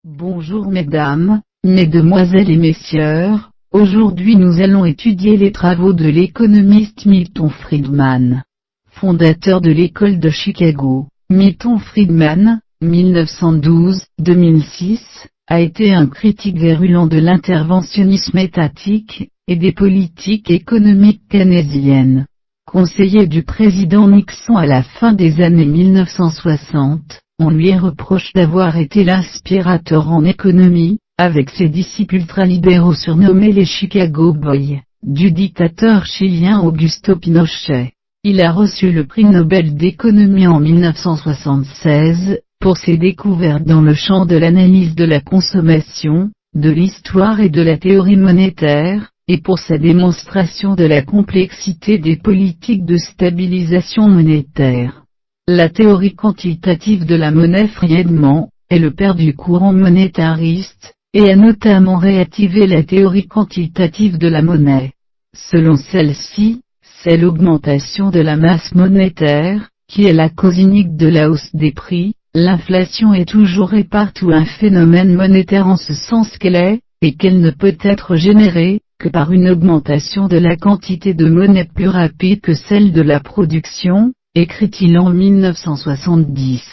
Bonjour mesdames, mesdemoiselles et messieurs, aujourd'hui nous allons étudier les travaux de l'économiste Milton Friedman. Fondateur de l'école de Chicago, Milton Friedman, 1912-2006, a été un critique virulent de l'interventionnisme étatique, et des politiques économiques keynésiennes. Conseiller du président Nixon à la fin des années 1960, on lui reproche d'avoir été l'inspirateur en économie, avec ses disciples ultralibéraux surnommés les Chicago Boys, du dictateur chilien Augusto Pinochet. Il a reçu le prix Nobel d'économie en 1976, pour ses découvertes dans le champ de l'analyse de la consommation, de l'histoire et de la théorie monétaire, et pour sa démonstration de la complexité des politiques de stabilisation monétaire. La théorie quantitative de la monnaie Friedman est le père du courant monétariste, et a notamment réactivé la théorie quantitative de la monnaie. Selon celle-ci, c'est l'augmentation de la masse monétaire, qui est la cause unique de la hausse des prix. L'inflation est toujours et partout un phénomène monétaire en ce sens qu'elle est, et qu'elle ne peut être générée, que par une augmentation de la quantité de monnaie plus rapide que celle de la production, écrit-il en 1970.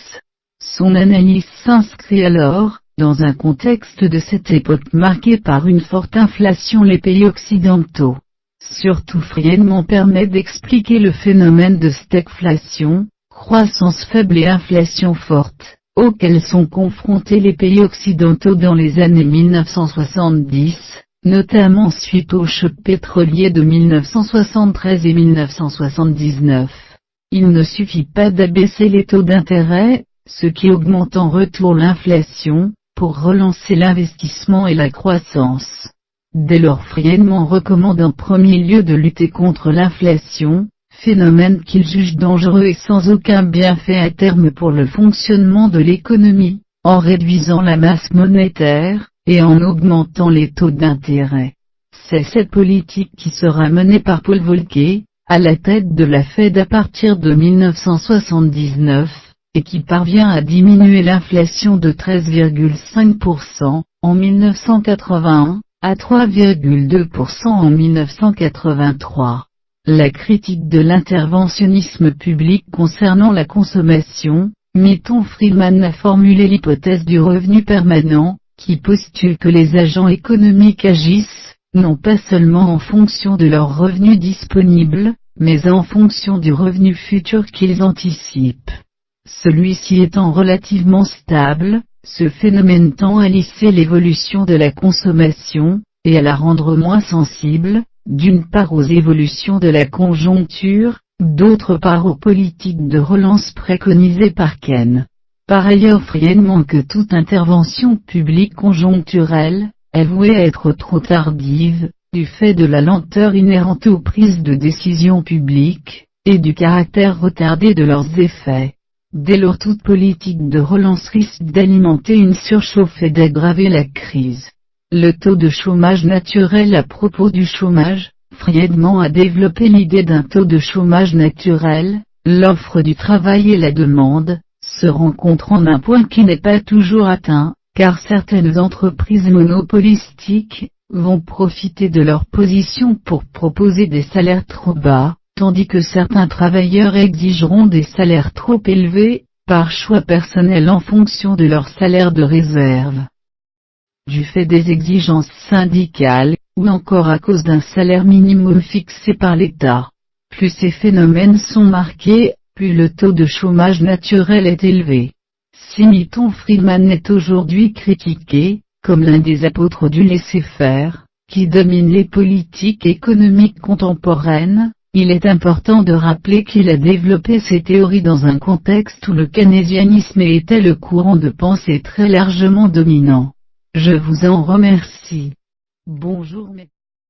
Son analyse s'inscrit alors, dans un contexte de cette époque marqué par une forte inflation les pays occidentaux. Surtout Friedman permet d'expliquer le phénomène de stagflation, croissance faible et inflation forte, auxquels sont confrontés les pays occidentaux dans les années 1970, notamment suite au choc pétrolier de 1973 et 1979. Il ne suffit pas d'abaisser les taux d'intérêt, ce qui augmente en retour l'inflation, pour relancer l'investissement et la croissance. Dès lors Friedman recommande en premier lieu de lutter contre l'inflation, phénomène qu'il juge dangereux et sans aucun bienfait à terme pour le fonctionnement de l'économie, en réduisant la masse monétaire, et en augmentant les taux d'intérêt. C'est cette politique qui sera menée par Paul Volcker, à la tête de la Fed à partir de 1979, et qui parvient à diminuer l'inflation de 13,5% en 1981, à 3,2% en 1983. La critique de l'interventionnisme public concernant la consommation, Milton Friedman a formulé l'hypothèse du revenu permanent, qui postule que les agents économiques agissent, non pas seulement en fonction de leurs revenus disponibles, mais en fonction du revenu futur qu'ils anticipent. Celui-ci étant relativement stable, ce phénomène tend à lisser l'évolution de la consommation, et à la rendre moins sensible, d'une part aux évolutions de la conjoncture, d'autre part aux politiques de relance préconisées par Keynes. Par ailleurs Friedman que toute intervention publique conjoncturelle, est vouée à être trop tardive, du fait de la lenteur inhérente aux prises de décision publiques, et du caractère retardé de leurs effets. Dès lors toute politique de relance risque d'alimenter une surchauffe et d'aggraver la crise. Le taux de chômage naturel. À propos du chômage, Friedman a développé l'idée d'un taux de chômage naturel, l'offre du travail et la demande, se rencontrent en un point qui n'est pas toujours atteint, car certaines entreprises monopolistiques, vont profiter de leur position pour proposer des salaires trop bas, tandis que certains travailleurs exigeront des salaires trop élevés, par choix personnel en fonction de leur salaire de réserve. Du fait des exigences syndicales, ou encore à cause d'un salaire minimum fixé par l'État. Plus ces phénomènes sont marqués, plus le taux de chômage naturel est élevé. Si Milton Friedman est aujourd'hui critiqué, comme l'un des apôtres du laisser-faire, qui domine les politiques économiques contemporaines, il est important de rappeler qu'il a développé ses théories dans un contexte où le keynésianisme était le courant de pensée très largement dominant. Je vous en remercie. Bonjour mes